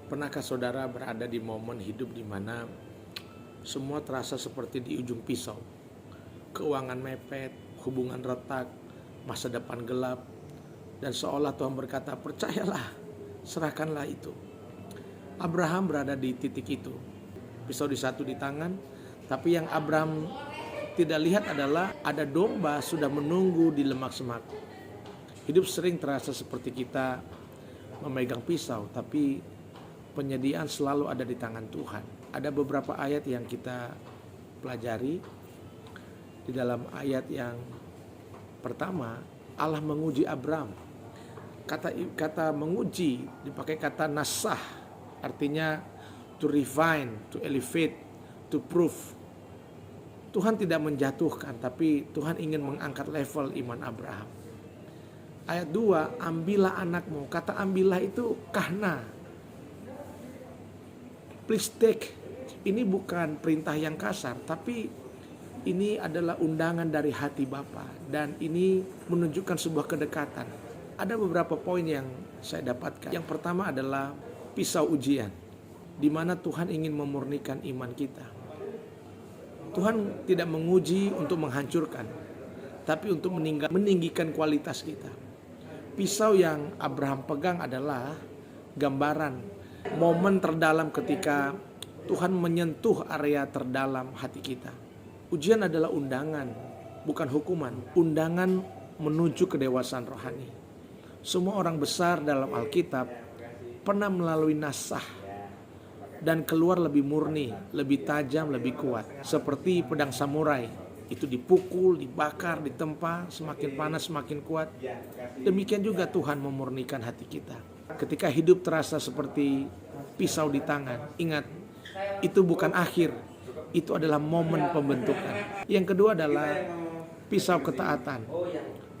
Pernahkah saudara berada di momen hidup di mana semua terasa seperti di ujung pisau? Keuangan mepet, hubungan retak, masa depan gelap, dan seolah Tuhan berkata, percayalah, serahkanlah itu. Abraham berada di titik itu. Pisau di satu di tangan, tapi yang Abraham tidak lihat adalah ada domba sudah menunggu di lemak semak. Hidup sering terasa seperti kita memegang pisau, tapi penyediaan selalu ada di tangan Tuhan. Ada beberapa ayat yang kita pelajari. Di dalam ayat yang pertama, Allah menguji Abraham. Kata menguji dipakai kata nasah, artinya to refine, to elevate, to prove. Tuhan tidak menjatuhkan, tapi Tuhan ingin mengangkat level iman Abraham. Ayat 2, ambillah anakmu. Kata ambillah itu kahna. Please take. Ini bukan perintah yang kasar, tapi ini adalah undangan dari hati Bapa, dan ini menunjukkan sebuah kedekatan. Ada beberapa poin yang saya dapatkan. Yang pertama adalah pisau ujian, di mana Tuhan ingin memurnikan iman kita. Tuhan tidak menguji untuk menghancurkan, tapi untuk meninggikan kualitas kita. Pisau yang Abraham pegang adalah gambaran momen terdalam ketika Tuhan menyentuh area terdalam hati kita. Ujian adalah undangan, bukan hukuman. Undangan menuju kedewasaan rohani. Semua orang besar dalam Alkitab pernah melalui nasah dan keluar lebih murni, lebih tajam, lebih kuat. Seperti pedang samurai, itu dipukul, dibakar, ditempa, semakin panas semakin kuat. Demikian juga Tuhan memurnikan hati kita. Ketika hidup terasa seperti pisau di tangan, ingat, itu bukan akhir, itu adalah momen pembentukan. Yang kedua adalah pisau ketaatan.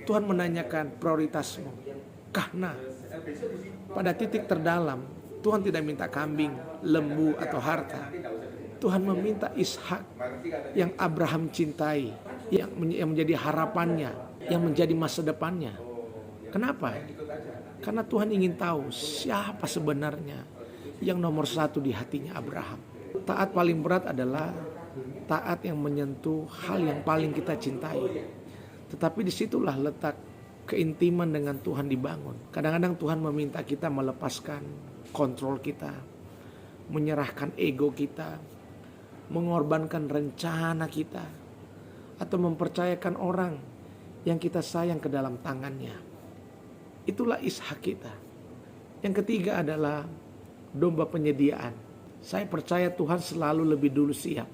Tuhan menanyakan prioritasmu, kahna. Pada titik terdalam, Tuhan tidak minta kambing, lembu, atau harta. Tuhan meminta Ishak yang Abraham cintai, yang menjadi harapannya, yang menjadi masa depannya. Kenapa? Karena Tuhan ingin tahu siapa sebenarnya yang nomor satu di hatinya Abraham. Taat paling berat adalah taat yang menyentuh hal yang paling kita cintai. Tetapi disitulah letak keintiman dengan Tuhan dibangun. Kadang-kadang Tuhan meminta kita melepaskan kontrol kita, menyerahkan ego kita, mengorbankan rencana kita, atau mempercayakan orang yang kita sayang ke dalam tangannya. Itulah Ishak kita. Yang ketiga adalah domba penyediaan. Saya percaya Tuhan selalu lebih dulu siap.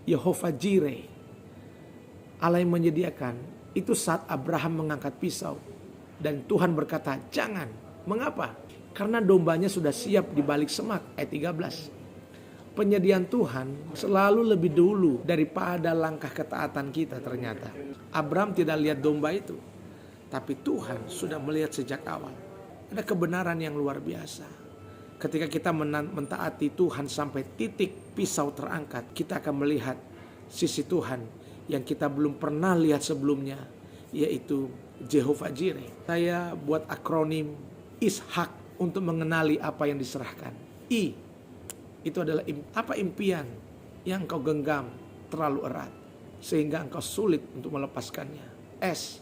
Yehovah Jireh, Allah yang menyediakan. Itu saat Abraham mengangkat pisau dan Tuhan berkata, jangan. Mengapa? Karena dombanya sudah siap di balik semak. Ayat 13. Penyediaan Tuhan selalu lebih dulu daripada langkah ketaatan kita ternyata. Abraham tidak lihat domba itu, tapi Tuhan sudah melihat sejak awal. Ada kebenaran yang luar biasa. Ketika kita mentaati Tuhan sampai titik pisau terangkat, kita akan melihat sisi Tuhan yang kita belum pernah lihat sebelumnya, yaitu Jehovah Jireh. Saya buat akronim Ishak untuk mengenali apa yang diserahkan. I, itu adalah apa impian yang engkau genggam terlalu erat sehingga engkau sulit untuk melepaskannya. S,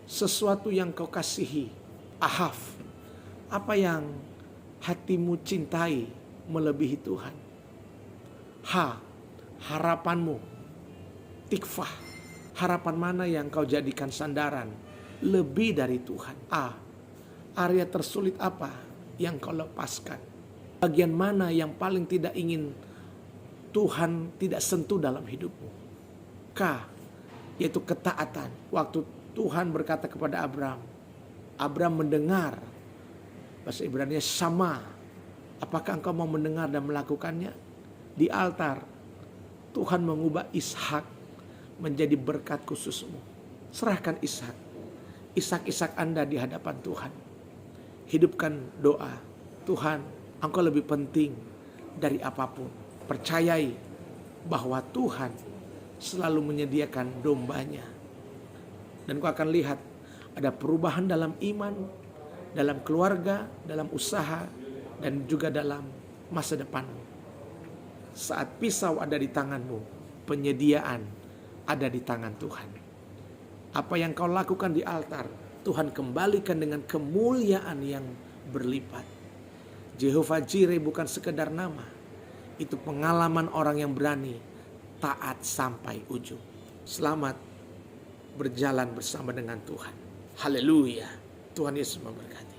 sesuatu yang kau kasihi. Ahav, apa yang hatimu cintai melebihi Tuhan. H, harapanmu. Tikvah, harapan mana yang kau jadikan sandaran lebih dari Tuhan. A, area tersulit apa yang kau lepaskan. Bagian mana yang paling tidak ingin Tuhan tidak sentuh dalam hidupmu. K, yaitu ketaatan. Waktu Tuhan berkata kepada Abraham, Abraham mendengar. Bahasa Ibrani sama. Apakah engkau mau mendengar dan melakukannya? Di altar Tuhan mengubah Ishak menjadi berkat khususmu. Serahkan Ishak. Ishak Anda di hadapan Tuhan. Hidupkan doa. Tuhan, engkau lebih penting dari apapun. Percayai bahwa Tuhan selalu menyediakan dombanya. Dan kau akan lihat ada perubahan dalam iman, dalam keluarga, dalam usaha, dan juga dalam masa depanmu. Saat pisau ada di tanganmu, penyediaan ada di tangan Tuhan. Apa yang kau lakukan di altar, Tuhan kembalikan dengan kemuliaan yang berlipat. Jehovah Jireh bukan sekedar nama, itu pengalaman orang yang berani taat sampai ujung. Selamat berjalan bersama dengan Tuhan. Haleluya. Tuhan Yesus memberkati.